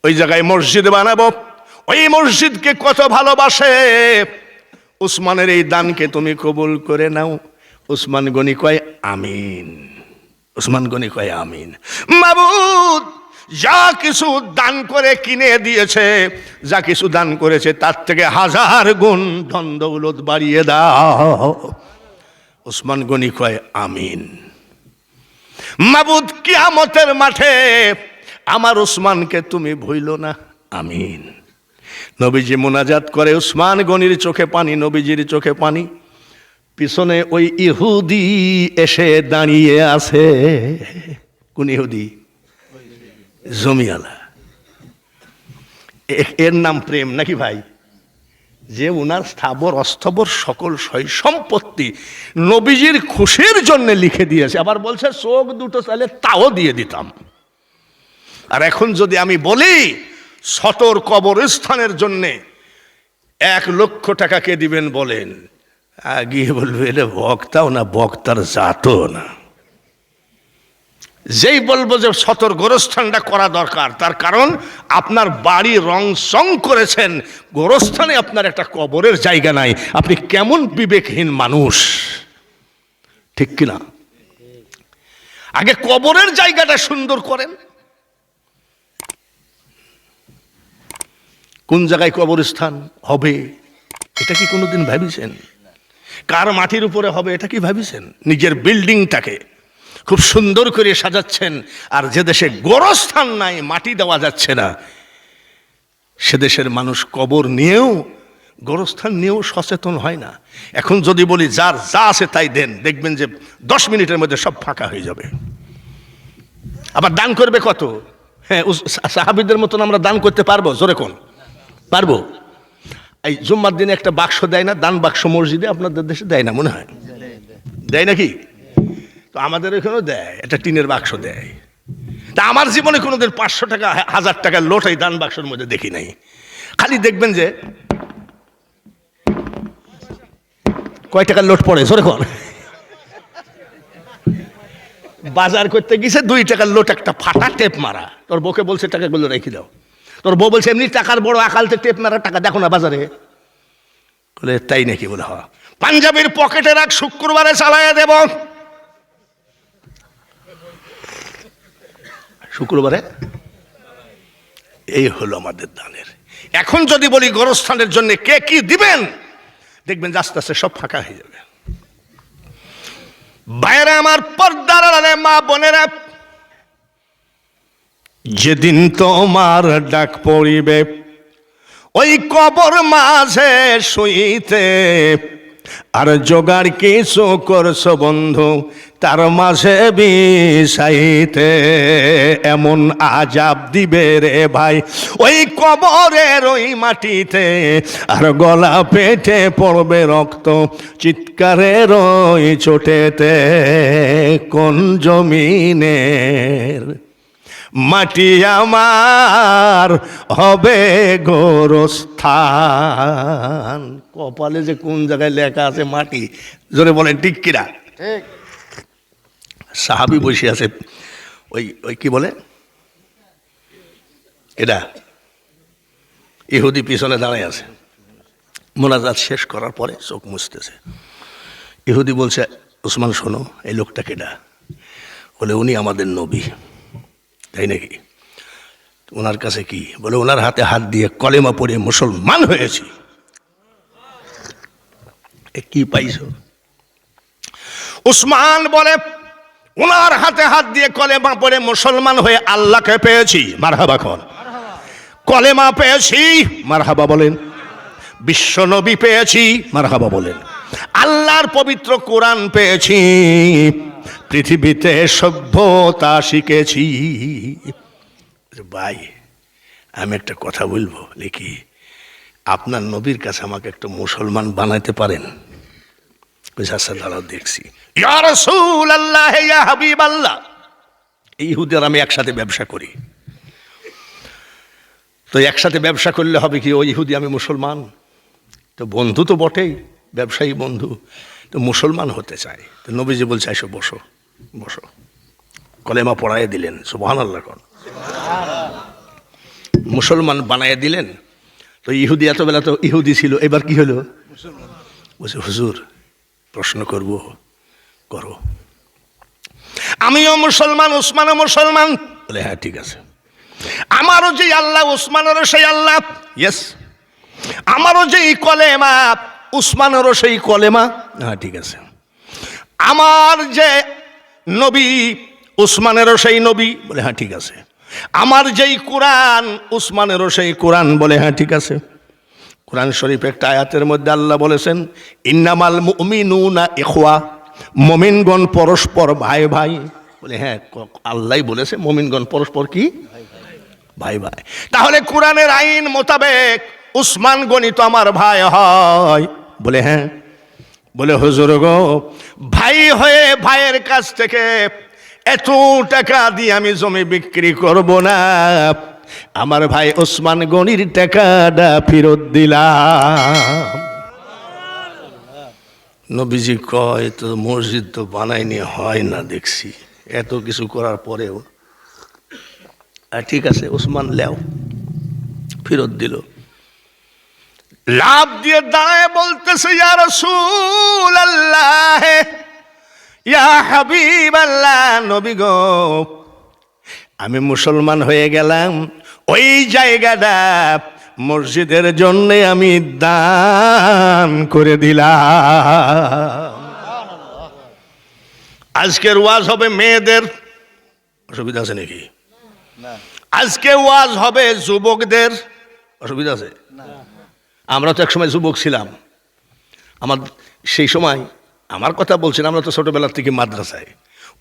[SPEAKER 1] ওই জায়গায় মসজিদ বানাবো, ওই মসজিদকে কত ভালোবাসে। উসমানের এই দানকে তুমি কবুল করে নাও। উসমান গনি কয় আমিন। উসমান গনি কয় আমিন। মাবুদ যা কিছু দান করে কিনে দিয়েছে, যা কিছু দান করেছে তার থেকে 1000 গুণ ধন দৌলত বাড়িয়ে দাও। উসমান গনি কয় আমিন। মাবুদ কিয়ামতের মাঠে আমার উসমানকে তুমি ভুইল না, আমিন। নবীজি মুনাজাত করে, উসমান গনির চোখে পানি, নবীজির চোখে পানি। পিছনে ওই ইহুদি এসে দাঁড়িয়ে আছে। কোন ইহুদি? জমিয়ালা। এর নাম প্রেম নাকি ভাই? যে উনার স্থাবর অস্থাবর সকল সয় সম্পত্তি নবীজির খুশির জন্য লিখে দিয়েছে, আবার বলছে চোখ দুটো চাইলে তাও দিয়ে দিতাম। আর এখন যদি আমি বলি সতর কবরস্থানের জন্য 1 লক্ষ টাকা কে দিবেন বলেন, গিয়ে বলবে এটা বক্তাও না, বক্তার জাতও না। যেই বলবো যে সতর গোরস্থানটা করা দরকার, তার কারণ আপনার বাড়ি রং সং করেছেন, গোরস্থানে আপনার একটা কবরের জায়গা নাই। আপনি কেমন বিবেকহীন মানুষ, ঠিক কিনা? আগে কবরের জায়গাটা সুন্দর করেন। কোন জায়গায় কবরস্থান হবে এটা কি কোনোদিন ভাবিছেন? কার মাটির উপরে হবে এটা কি ভাবিছেন? নিজের বিল্ডিংটাকে খুব সুন্দর করে সাজাচ্ছেন, আর যে দেশে গোরস্থান নাই, মাটি দেওয়া যাচ্ছে না, সে দেশের মানুষ কবর নিয়েও, গোরস্থান নিয়েও সচেতন হয় না। এখন যদি বলি যার যা আছে তাই দেন, দেখবেন যে 10 মিনিটের মধ্যে সব ফাঁকা হয়ে যাবে। আবার দান করবে কত? হ্যাঁ, সাহাবীদের মতন আমরা দান করতে পারবো? জোরে কোন পারবো? এই জুম্মার দিনে একটা বাক্স দেয় না, দান বাক্স মসজিদে? আপনাদের দেশে দেয় না মনে হয়? দেয় নাকি? তো আমাদের এখানেও দেয়, একটা টিনের বাক্স দেয়। তা আমার জীবনে কোনোদিন 500 টাকা 1000 টাকার লোট এই দান বাক্সের মধ্যে দেখি নাই। খালি দেখবেন যে কয় টাকার লোট পড়ে, জোরে কোন? বাজার করতে গেছে 2 টাকার লোট, একটা ফাটা টেপ মারা। তোর বউকে বলছে টাকাগুলো রেখে দাও। তোর বউ বলছে এমনি টাকার বড় আকালতে টেপ মারা টাকা দেখো না বাজারে। বলে তাই নাকি? বলে হ, পাঞ্জাবির পকেটে রাখ, শুক্রবারে চালাইয়া দেব। শুক্রবারে। এই হলো আমাদের দানের। এখন যদি বলি গোরস্থানের জন্য কে কি দিবেন, দেখবেন আস্তে আস্তে সব ফাঁকা হয়ে যাবে। বাইরে আমার পর্দার আড়ালে মা বোনেরা, যেদিন তোমার ডাক পড়িবে ওই কবর মাঝে শুইতে, আর জোগাড় কিছু করছো বন্ধু তার মাঝে বিষাইতে, এমন আজাব দিবে রে ভাই ওই কবরের ওই মাটিতে, আর গলা পেটে পড়বে রক্ত চিৎকারের ওই চোটেতে। কোন জমিনের মাটি আমার হবে গোরস্থান? কপালে যে কোন জায়গায় লেখা আছে মাটি, জোরে বলেন ঠিক কিনা? সাহাবী বসে আছে, ওই ওই কি বলে এটা, ইহুদি পিছনে দাঁড়ায় আছে। মোনাজাত শেষ করার পরে চোখ মুছতেছে। ইহুদি বলছে, উসমান শোনো, এই লোকটা কেডা? বলে উনি আমাদের নবী। তাই নাকি? ওনার কাছে কি? বলে ওনার হাতে হাত দিয়ে কলেমা পড়ে মুসলমান হয়েছি। কি পাইছো? উসমান বলে ওনার হাতে হাত দিয়ে কলেমা পড়ে মুসলমান হয়ে আল্লাহকে পেয়েছি। মারহাবা খন। কলেমা পেয়েছি, মারহাবা বলেন। বিশ্বনবী পেয়েছি, মারহাবা বলেন, আল্লাহর পবিত্র কোরআন পেয়েছি, পৃথিবীতে সভ্যতা শিখেছি। ভাই আমি একটা কথা বলবো, লিখি আপনার নবীর কাছে আমাকে একটা মুসলমান বানাইতে পারেন? আচ্ছা দাঁড়াও দেখছি। ইয়া রাসূলুল্লাহ, ইয়া হাবিবাল্লাহ, এই ইহুদি আর আমি একসাথে ব্যবসা করি, তো একসাথে ব্যবসা করলে হবে কি, ওই ইহুদি আমি মুসলমান, তো বন্ধু তো বটেই, ব্যবসায়ী বন্ধু, তো মুসলমান হতে চায়। তো নবীজি বলছে এসো বসো, বসো, কলেমা পড়াইয়ে দিলেন, সুবহানাল্লাহ কোন, মুসলমান বানাইয়ে দিলেন। তো ইহুদি এতবেলা তো ইহুদি ছিল, এবার কি হলো, বলছে হুজুর প্রশ্ন করব, করো। আমিও মুসলমান, উসমানও মুসলমান। বলে হ্যাঁ ঠিক আছে। আমারও যে আল্লাহ, উসমানেরও সেই আল্লাহ। ইয়েস। আমারও যেই কলেমা, উসমানেরও সেই কলেমা। হ্যাঁ ঠিক আছে। আমার যে নবী, উসমানেরও সেই নবী। বলে হ্যাঁ ঠিক আছে। আমার যেই কোরআন, উসমানেরও সেই কোরআন। বলে হ্যাঁ ঠিক আছে। কোরআন শরীফ একটা আয়াতের মধ্যে আল্লাহ বলেছেন ইন্নামাল মুমিনুনা ইখওয়া, মুমিনগণ পরস্পর ভাই ভাই। বলে হ্যাঁ আল্লাহই বলেছে মুমিনগণ পরস্পর কি ভাই ভাই। তাহলে কোরআনের আইন মোতাবেক উসমান গনি তো আমার ভাই হয়। বলে হ্যাঁ। বলে হুজুর গো, ভাই হয়ে ভাইয়ের কাছ থেকে এত টাকা দিয়ে আমি জমি বিক্রি করব না, আমার ভাই ওসমান গনির টাকাটা ফেরত দিলাম। নবীজি কয় তো মসজিদ তো বানাইনি, হয় না দেখছি, এত কিছু করার পরেও ঠিক আছে ওসমান লেও, ফেরত দিল। লাভ দিয়ে দাঁড়ায় বলতেছে ইয়া রাসূলুল্লাহ, ইয়া হাবিবাল্লাহ, নবী গো আমি মুসলমান হয়ে গেলাম, ওই জায়গাটা মসজিদের জন্য আমি দান করে দিলাম। আজকের ওয়াজ হবে মেয়েদের, অসুবিধা আছে নাকি? আজকে ওয়াজ হবে যুবকদের, অসুবিধা আছে? আমরা তো একসময় যুবক ছিলাম, আমার সেই সময় আমার কথা বলছেন, আমরা তো ছোটবেলার থেকে মাদ্রাসায়,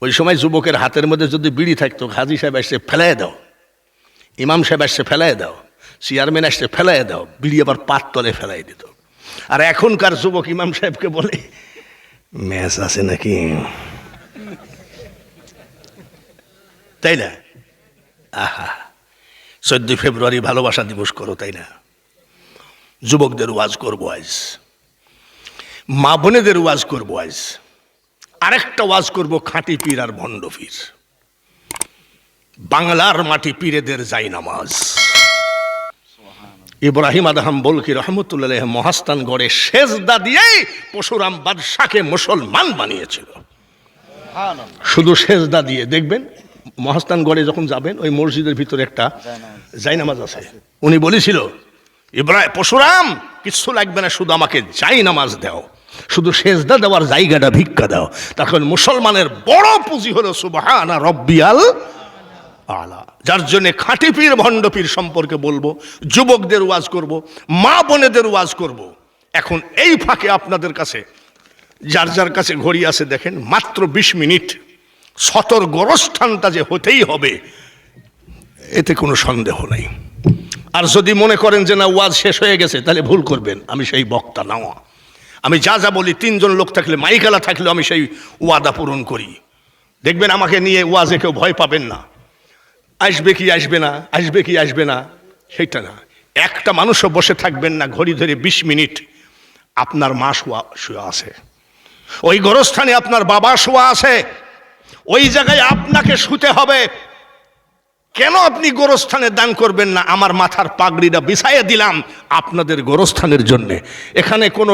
[SPEAKER 1] ওই সময় যুবকের হাতের মধ্যে যদি বিড়ি থাকতো, হাজী সাহেব আসছে ফেলাই দাও, ইমাম সাহেব আসছে ফেলাই দাও, চেয়ারম্যান আসছে ফেলাই দাও, বিড়ি আবার পাত তলে ফেলাই দিত। আর এখনকার যুবক ইমাম সাহেবকে বলে ম্যাচ আছে নাকি, তাই না? আহা, 14 ফেব্রুয়ারি ভালোবাসা দিবস করো, তাই না? যুবকদের ওয়াজ করবো আজ, মা বোনেদের ওয়াজ করবো আজ, আরেকটা ওয়াজ করব খাঁটি পীর আর ভণ্ড পীর, বাংলার মাটি পীরেদের যাই নামাজ। ইব্রাহিম আদহাম বলকি রহমতুল্লাহ মহাস্থান গড়ে সেজদা দিয়েই পরশুরাম বাদশাকে মুসলমান বানিয়েছিল, শুধু সেজদা দিয়ে। দেখবেন মহাস্থান গড়ে যখন যাবেন, ওই মসজিদের ভিতরে একটা জায়নামাজ আছে, উনি বলেছিল ইব্রাহিম পরশুরাম কিচ্ছু লাগবে না, শুধু আমাকে জায়নামাজ দাও, শুধু সেজদা দেওয়ার জায়গাটা ভিক্ষা দাও। তখন মুসলমানের বড় পুঁজি হলো সুবহানা রব্বিয়াল আলা, যার জন্য খাঁটি পীর ভণ্ড পীর সম্পর্কে বলবো, যুবকদের ওয়াজ করব, মা বোনেদের ওয়াজ করব। এখন এই ফাঁকে আপনাদের কাছে, যার যার কাছে ঘড়ি আছে দেখেন, মাত্র 20 মিনিট, সতর গোরস্থানটা যে হতেই হবে এতে কোনো সন্দেহ নাই। আর যদি মনে করেন যে না ওয়াজ শেষ হয়ে গেছে, তাহলে ভুল করবেন, আমি সেই বক্তা নাও। আমি যা যা বলি, 3 জন লোক থাকলে, মাইকালা থাকলেও আমি সেই ওয়াদা পূরণ করি। দেখবেন আমাকে নিয়ে ওয়াজে কেউ ভয় পাবেন না, আসবে কি আসবে না, আসবে কি আসবে না, সেইটা না। একটা মানুষও বসে থাকবেন না ঘড়ি ধরে 20 মিনিট। আপনার মা শোয়া আছে, ওই গোরস্থানে আপনার বাবা শোয়া আছে, ওই জায়গায় আপনাকে শুতে হবে। কেন আপনি গোরস্থানে দান করবেন না? আমার মাথার পাগড়িটা বিছাইয়ে দিলাম আপনাদের গোরস্থানের জন্যে। এখানে কোনো